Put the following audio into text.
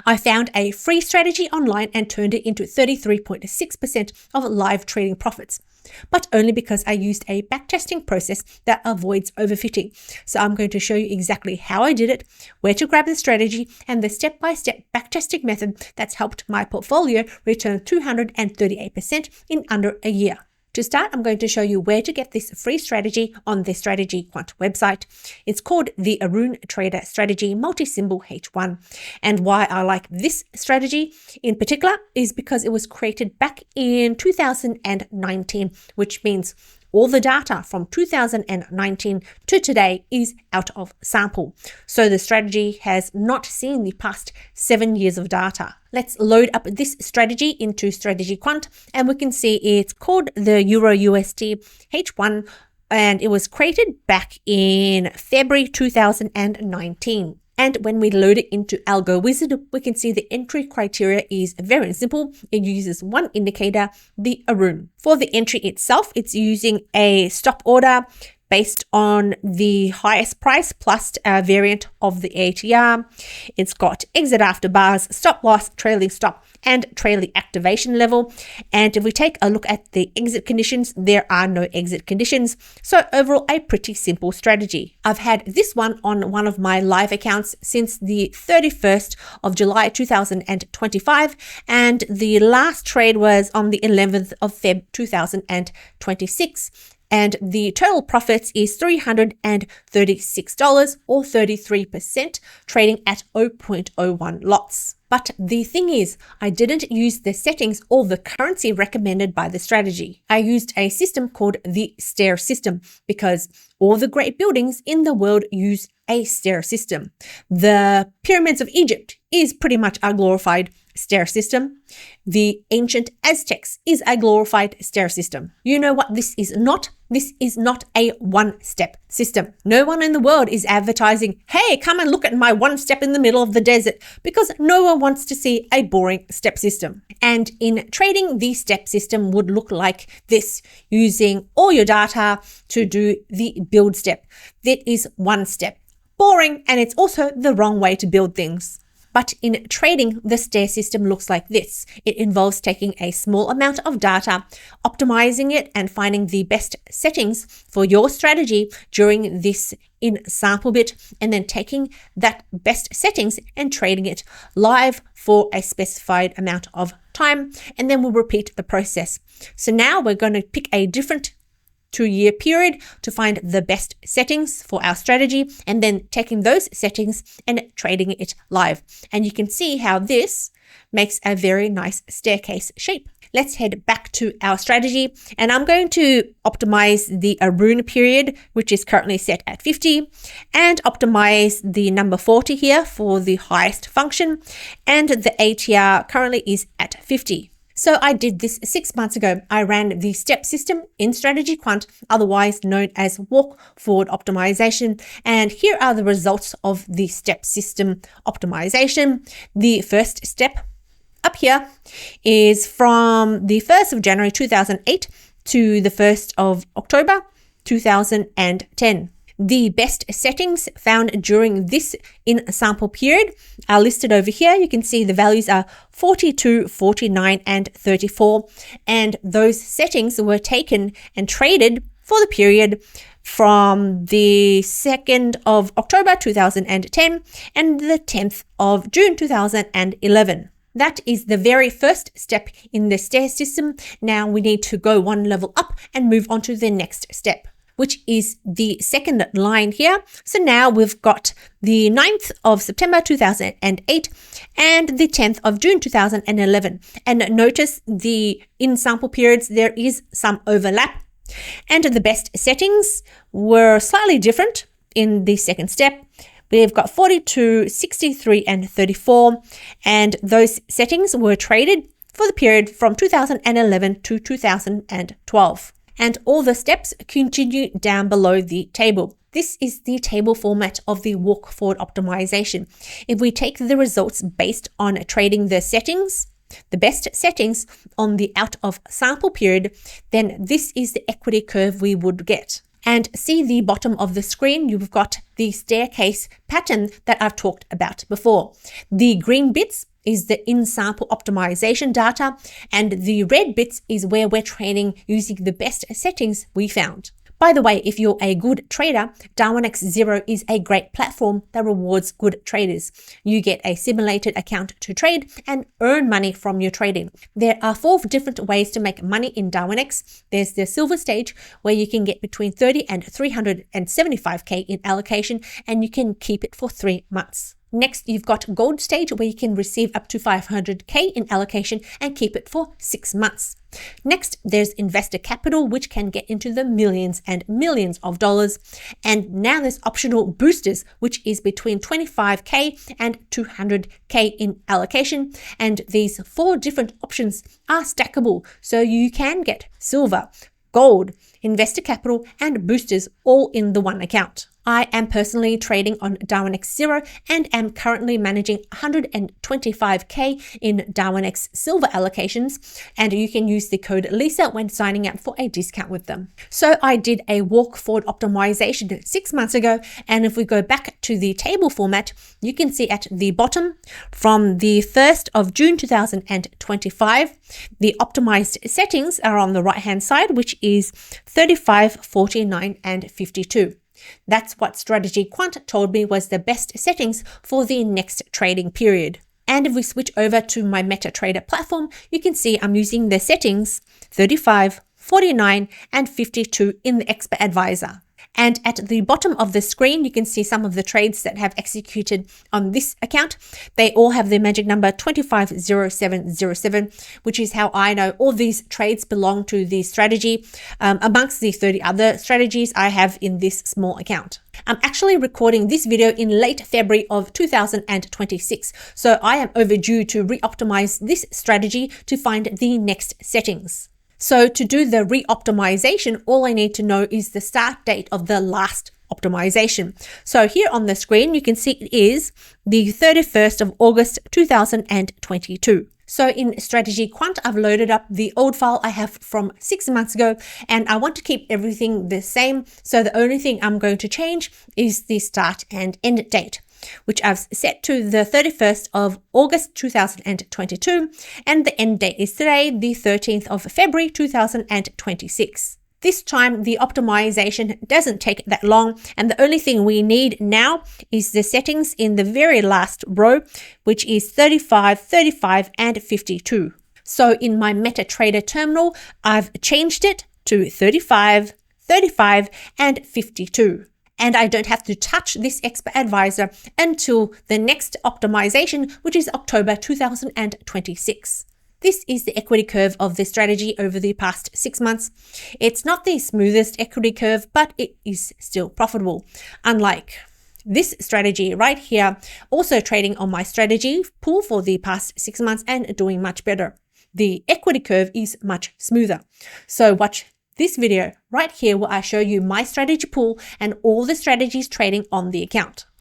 I found a free strategy online and turned it into 33.6% of live trading profits, but only because I used a backtesting process that avoids overfitting. So I'm going to show you exactly how I did it, where to grab the strategy, and the step-by-step backtesting method that's helped my portfolio return 238% in under a year. To start, I'm going to show you where to get this free strategy on the Strategy Quant website. It's called the Arun Trader Strategy Multi-Symbol H1. And why I like this strategy in particular is because it was created back in 2019, which means all the data from 2019 to today is out of sample. So the strategy has not seen the past 7 years of data. Let's load up this strategy into Strategy Quant, and we can see it's called the Euro USD H1, and it was created back in February 2019. And when we load it into Algo Wizard, we can see the entry criteria is very simple. It uses one indicator, the Arun. For the entry itself, it's using a stop order based on the highest price plus a variant of the ATR. It's got exit after bars, stop loss, trailing stop, and trailing activation level. And if we take a look at the exit conditions, there are no exit conditions. So overall, a pretty simple strategy. I've had this one on one of my live accounts since the 31st of July 2025, and the last trade was on the 11th of Feb 2026. And the total profits is $336 or 33%, trading at 0.01 lots. But the thing is, I didn't use the settings or the currency recommended by the strategy. I used a system called the stair system because all the great buildings in the world use a stair system. The pyramids of Egypt is pretty much a glorified stair system. The ancient Aztecs is a glorified stair system. You know what this is not? This is not a one-step system. No one in the world is advertising, hey, come and look at my one step in the middle of the desert, because no one wants to see a boring step system. And in trading, the step system would look like this, using all your data to do the build step. That is one step. Boring, and it's also the wrong way to build things. But in trading, the stair system looks like this. It involves taking a small amount of data, optimizing it, and finding the best settings for your strategy during this in sample bit, and then taking that best settings and trading it live for a specified amount of time. And then we'll repeat the process. So now we're going to pick a different 2-year period to find the best settings for our strategy, and then taking those settings and trading it live. And you can see how this makes a very nice staircase shape. Let's head back to our strategy, and I'm going to optimize the Arun period, which is currently set at 50, and optimize the number 40 here for the highest function, and the ATR currently is at 50. So I did this 6 months ago. I ran the step system in Strategy Quant, otherwise known as walk forward optimization. And here are the results of the step system optimization. The first step up here is from the 1st of January 2008 to the 1st of October 2010. The best settings found during this in sample period are listed over here. You can see the values are 42, 49, and 34. And those settings were taken and traded for the period from the 2nd of October 2010 and the 10th of June 2011. That is the very first step in the stair system. Now we need to go one level up and move on to the next step, which is the second line here. So now we've got the 9th of September 2008 and the 10th of June 2011. And notice the in sample periods, there is some overlap. And the best settings were slightly different in the second step. We've got 42, 63, and 34. And those settings were traded for the period from 2011 to 2012. And all the steps continue down below the table. This is the table format of the walk forward optimization. If we take the results based on trading the settings, the best settings on the out of sample period, then this is the equity curve we would get. And see the bottom of the screen, you've got the staircase pattern that I've talked about before. The green bits is the in-sample optimization data, and the red bits is where we're trading using the best settings we found. By the way, if you're a good trader, Darwinex Zero is a great platform that rewards good traders. You get a simulated account to trade and earn money from your trading. There are 4 different ways to make money in Darwinex. There's the silver stage, where you can get between 30 and 375k in allocation, and you can keep it for 3 months. Next, you've got gold stage, where you can receive up to 500k in allocation and keep it for 6 months. Next, there's investor capital, which can get into the millions and millions of dollars. And now there's optional boosters, which is between 25k and 200k in allocation. And these 4 different options are stackable, so you can get silver, gold, investor capital, and boosters all in the one account. I am personally trading on Darwinex Zero and am currently managing 125k in Darwinex Silver allocations, and you can use the code Lisa when signing up for a discount with them. So I did a walk forward optimization 6 months ago, and if we go back to the table format, you can see at the bottom from the 1st of June 2025, the optimized settings are on the right hand side, which is 35, 49, and 52. That's what Strategy Quant told me was the best settings for the next trading period. And if we switch over to my MetaTrader platform, you can see I'm using the settings 35, 49, and 52 in the Expert Advisor. And at the bottom of the screen, you can see some of the trades that have executed on this account. They all have the magic number 250707, which is how I know all these trades belong to the strategy amongst the 30 other strategies I have in this small account. I'm actually recording this video in late February of 2026, so I am overdue to re-optimize this strategy to find the next settings. So to do the re-optimization, all I need to know is the start date of the last optimization. So here on the screen, you can see it is the 31st of August 2022. So in Strategy Quant, I've loaded up the old file I have from 6 months ago, and I want to keep everything the same. So the only thing I'm going to change is the start and end date, which I've set to the 31st of August 2022, and the end date is today, the 13th of February 2026. This time, the optimization doesn't take that long, and the only thing we need now is the settings in the very last row, which is 35, 35, and 52. So in my MetaTrader terminal, I've changed it to 35, 35, and 52. And I don't have to touch this Expert Advisor until the next optimization, which is October 2026. This is the equity curve of the strategy over the past 6 months. It's not the smoothest equity curve, but it is still profitable. Unlike this strategy right here, also trading on my strategy pool for the past 6 months and doing much better. The equity curve is much smoother. So watch this video right here where I show you my strategy pool and all the strategies trading on the account.